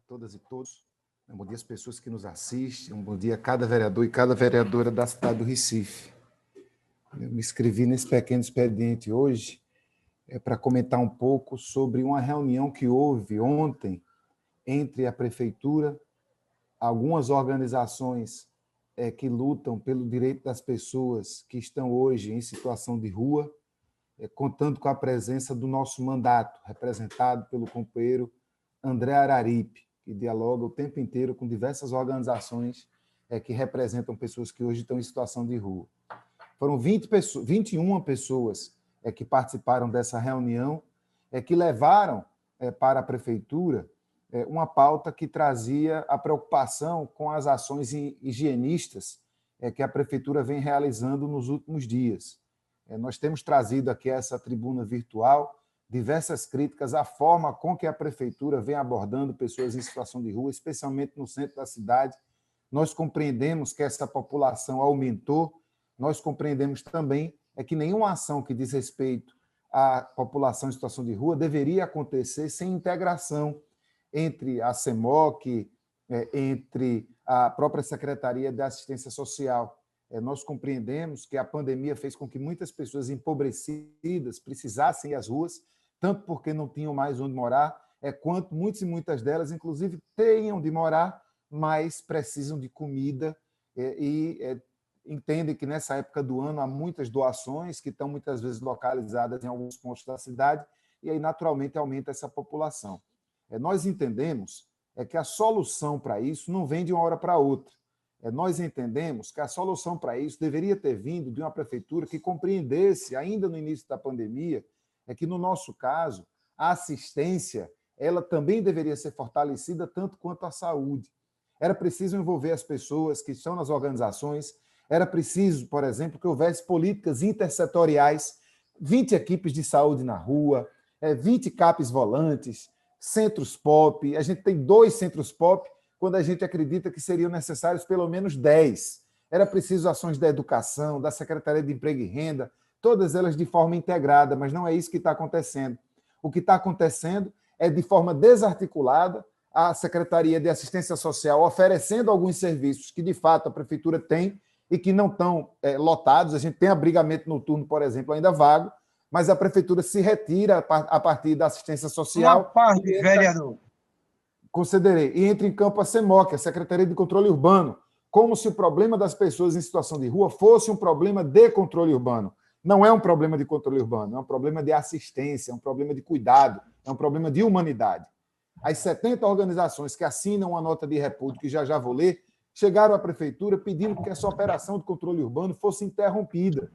todas e todos. Um bom dia às pessoas que nos assistem. Um bom dia a cada vereador e cada vereadora da cidade do Recife. Eu me inscrevi nesse pequeno expediente hoje para comentar um pouco sobre uma reunião que houve ontem entre a Prefeitura, algumas organizações que lutam pelo direito das pessoas que estão hoje em situação de rua, contando com a presença do nosso mandato, representado pelo companheiro André Araripe, que dialoga o tempo inteiro com diversas organizações que representam pessoas que hoje estão em situação de rua. Foram 21 pessoas que participaram dessa reunião, que levaram para a Prefeitura uma pauta que trazia a preocupação com as ações higienistas que a Prefeitura vem realizando nos últimos dias. Nós temos trazido aqui a essa tribuna virtual diversas críticas à forma com que a Prefeitura vem abordando pessoas em situação de rua, especialmente no centro da cidade. Nós compreendemos que essa população aumentou, nós compreendemos também que nenhuma ação que diz respeito à população em situação de rua deveria acontecer sem integração entre a CEMOC, entre a própria Secretaria de Assistência Social. Nós compreendemos que a pandemia fez com que muitas pessoas empobrecidas precisassem ir às ruas, tanto porque não tinham mais onde morar, quanto muitas e muitas delas, inclusive, tenham de morar, mas precisam de comida e entendem que nessa época do ano há muitas doações que estão muitas vezes localizadas em alguns pontos da cidade e aí naturalmente aumenta essa população. Nós entendemos que a solução para isso não vem de uma hora para outra. Nós entendemos que a solução para isso deveria ter vindo de uma prefeitura que compreendesse, ainda no início da pandemia, que, no nosso caso, a assistência ela também deveria ser fortalecida tanto quanto a saúde. Era preciso envolver as pessoas que estão nas organizações, era preciso, por exemplo, que houvesse políticas intersetoriais, 20 equipes de saúde na rua, 20 CAPs volantes, centros POP. A gente tem 2 centros POP, quando a gente acredita que seriam necessários pelo menos 10. Era preciso ações da educação, da Secretaria de Emprego e Renda, todas elas de forma integrada, mas não é isso que está acontecendo. O que está acontecendo é, de forma desarticulada, a Secretaria de Assistência Social oferecendo alguns serviços que, de fato, a Prefeitura tem e que não estão lotados. A gente tem abrigamento noturno, por exemplo, ainda vago, mas a Prefeitura se retira a partir da assistência social. Uma parte, vereador. Concederei. E entra em campo a CEMOC, a Secretaria de Controle Urbano, como se o problema das pessoas em situação de rua fosse um problema de controle urbano. Não é um problema de controle urbano, é um problema de assistência, é um problema de cuidado, é um problema de humanidade. As 70 organizações que assinam uma nota de repúdio, que já vou ler, chegaram à Prefeitura pedindo que essa operação de controle urbano fosse interrompida.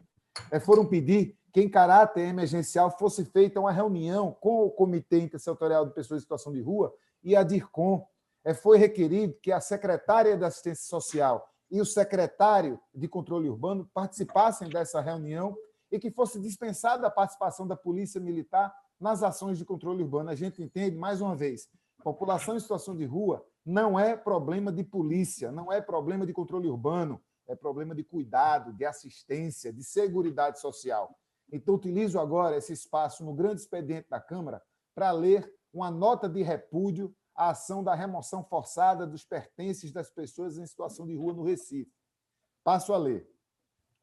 Foram pedir que, em caráter emergencial, fosse feita uma reunião com o Comitê Intersetorial de Pessoas em Situação de Rua e a DIRCOM. Foi requerido que a secretária de Assistência Social e o secretário de Controle Urbano participassem dessa reunião e que fosse dispensada a participação da Polícia Militar nas ações de controle urbano. A gente entende, mais uma vez, população em situação de rua não é problema de polícia, não é problema de controle urbano, é problema de cuidado, de assistência, de seguridade social. Então, utilizo agora esse espaço no grande expediente da Câmara para ler uma nota de repúdio à ação da remoção forçada dos pertences das pessoas em situação de rua no Recife. Passo a ler.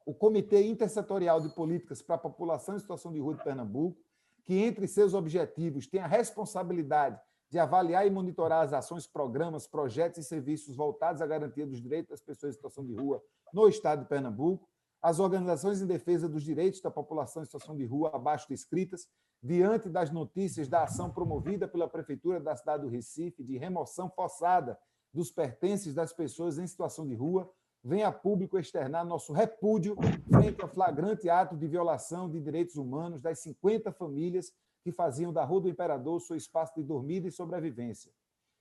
O Comitê Intersetorial de Políticas para a População em Situação de Rua de Pernambuco, que entre seus objetivos tem a responsabilidade de avaliar e monitorar as ações, programas, projetos e serviços voltados à garantia dos direitos das pessoas em situação de rua no estado de Pernambuco, as organizações em defesa dos direitos da população em situação de rua abaixo descritas, diante das notícias da ação promovida pela Prefeitura da cidade do Recife de remoção forçada dos pertences das pessoas em situação de rua, vem a público externar nosso repúdio frente ao flagrante ato de violação de direitos humanos das 50 famílias que faziam da Rua do Imperador seu espaço de dormida e sobrevivência.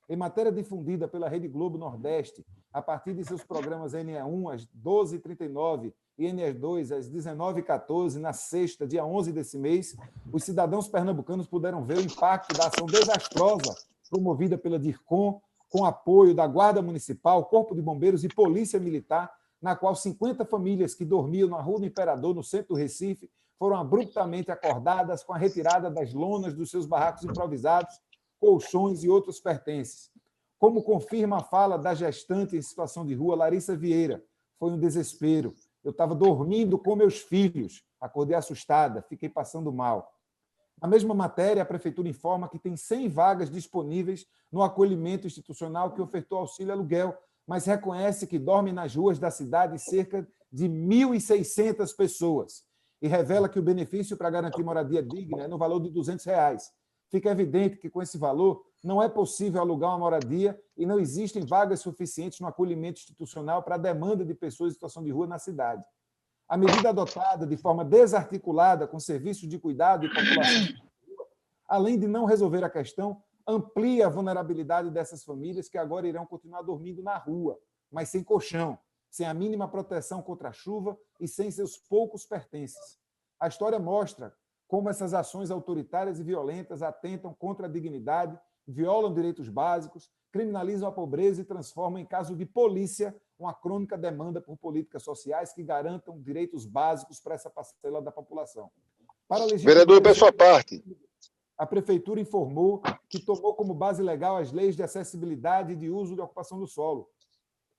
Em matéria difundida pela Rede Globo Nordeste, a partir de seus programas NE1 às 12h39 e NE2 às 19h14, na sexta, dia 11 desse mês, os cidadãos pernambucanos puderam ver o impacto da ação desastrosa promovida pela DIRCOM, com apoio da Guarda Municipal, Corpo de Bombeiros e Polícia Militar, na qual 50 famílias que dormiam na Rua do Imperador, no centro do Recife, foram abruptamente acordadas com a retirada das lonas dos seus barracos improvisados, colchões e outros pertences. Como confirma a fala da gestante em situação de rua, Larissa Vieira, foi um desespero. Eu estava dormindo com meus filhos, acordei assustada, fiquei passando mal. Na mesma matéria, a Prefeitura informa que tem 100 vagas disponíveis no acolhimento institucional que ofertou auxílio aluguel, mas reconhece que dormem nas ruas da cidade cerca de 1.600 pessoas e revela que o benefício para garantir moradia digna é no valor de R$ 200. Fica evidente que, com esse valor, não é possível alugar uma moradia e não existem vagas suficientes no acolhimento institucional para a demanda de pessoas em situação de rua na cidade. A medida adotada de forma desarticulada com serviços de cuidado e população, além de não resolver a questão, amplia a vulnerabilidade dessas famílias que agora irão continuar dormindo na rua, mas sem colchão, sem a mínima proteção contra a chuva e sem seus poucos pertences. A história mostra como essas ações autoritárias e violentas atentam contra a dignidade, violam direitos básicos, criminalizam a pobreza e transformam em caso de polícia uma crônica demanda por políticas sociais que garantam direitos básicos para essa parcela da população. Vereador, peço a parte. A Prefeitura informou que tomou como base legal as leis de acessibilidade e de uso de ocupação do solo,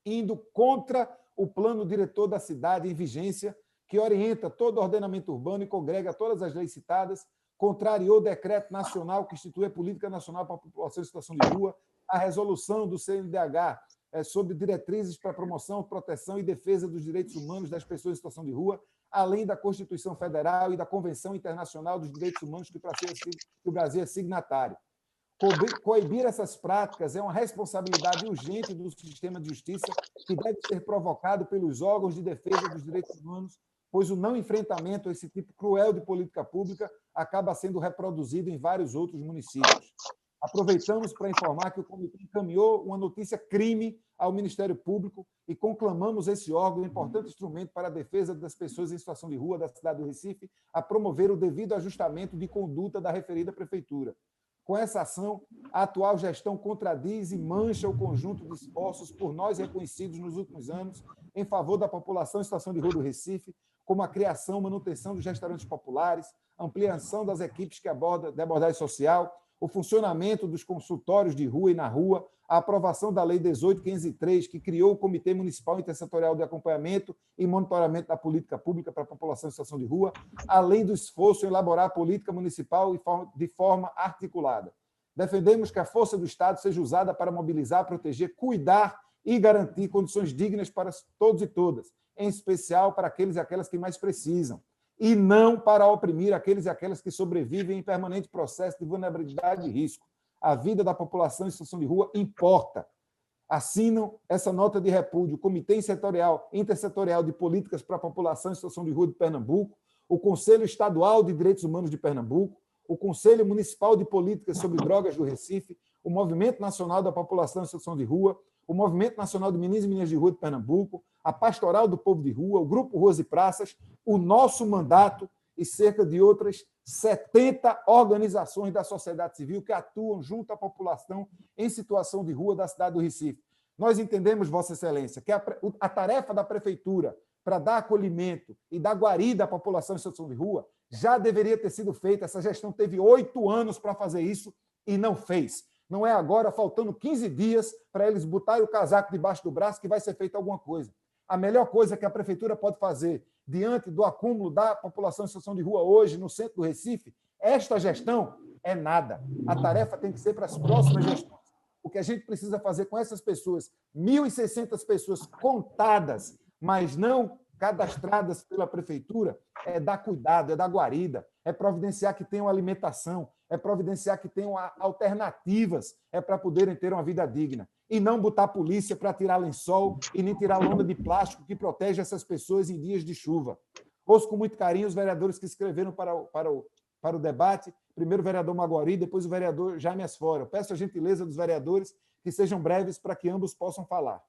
indo contra o plano diretor da cidade em vigência, que orienta todo o ordenamento urbano e congrega todas as leis citadas, contrariou o decreto nacional que institui a Política Nacional para a População em Situação de Rua, a resolução do CNDH sobre diretrizes para a promoção, proteção e defesa dos direitos humanos das pessoas em situação de rua, além da Constituição Federal e da Convenção Internacional dos Direitos Humanos que o Brasil é signatário. Coibir essas práticas é uma responsabilidade urgente do sistema de justiça que deve ser provocado pelos órgãos de defesa dos direitos humanos, pois o não enfrentamento a esse tipo cruel de política pública acaba sendo reproduzido em vários outros municípios. Aproveitamos para informar que o comitê encaminhou uma notícia crime ao Ministério Público e conclamamos esse órgão, um importante instrumento para a defesa das pessoas em situação de rua da cidade do Recife, a promover o devido ajustamento de conduta da referida prefeitura. Com essa ação, a atual gestão contradiz e mancha o conjunto de esforços por nós reconhecidos nos últimos anos em favor da população em situação de rua do Recife, como a criação e manutenção dos restaurantes populares, ampliação das equipes de abordagem social, o funcionamento dos consultórios de rua e na rua, a aprovação da Lei 18.503, que criou o Comitê Municipal Intersetorial de Acompanhamento e Monitoramento da Política Pública para a População em Situação de Rua, além do esforço em elaborar a política municipal de forma articulada. Defendemos que a força do Estado seja usada para mobilizar, proteger, cuidar e garantir condições dignas para todos e todas, em especial para aqueles e aquelas que mais precisam, e não para oprimir aqueles e aquelas que sobrevivem em permanente processo de vulnerabilidade e risco. A vida da população em situação de rua importa. Assinam essa nota de repúdio o Comitê Intersetorial de Políticas para a População em Situação de Rua de Pernambuco, o Conselho Estadual de Direitos Humanos de Pernambuco, o Conselho Municipal de Políticas sobre Drogas do Recife, o Movimento Nacional da População em Situação de Rua, o Movimento Nacional de Meninos e Meninas de Rua de Pernambuco, a Pastoral do Povo de Rua, o Grupo Ruas e Praças, o Nosso Mandato e cerca de outras 70 organizações da sociedade civil que atuam junto à população em situação de rua da cidade do Recife. Nós entendemos, Vossa Excelência, que a tarefa da Prefeitura para dar acolhimento e dar guarida à população em situação de rua já deveria ter sido feita. Essa gestão teve 8 anos para fazer isso e não fez. Não é agora, faltando 15 dias, para eles botarem o casaco debaixo do braço que vai ser feita alguma coisa. A melhor coisa que a Prefeitura pode fazer diante do acúmulo da população em situação de rua hoje no centro do Recife, esta gestão é nada. A tarefa tem que ser para as próximas gestões. O que a gente precisa fazer com essas pessoas, 1.600 pessoas contadas, mas não cadastradas pela Prefeitura, é dar cuidado, é dar guarida, é providenciar que tenham alimentação, é providenciar que tenham alternativas, é para poderem ter uma vida digna. E não botar a polícia para tirar lençol e nem tirar lona de plástico que protege essas pessoas em dias de chuva. Ouço com muito carinho os vereadores que escreveram para o debate, primeiro o vereador Maguari, depois o vereador Jaime Asfora. Eu peço a gentileza dos vereadores que sejam breves para que ambos possam falar.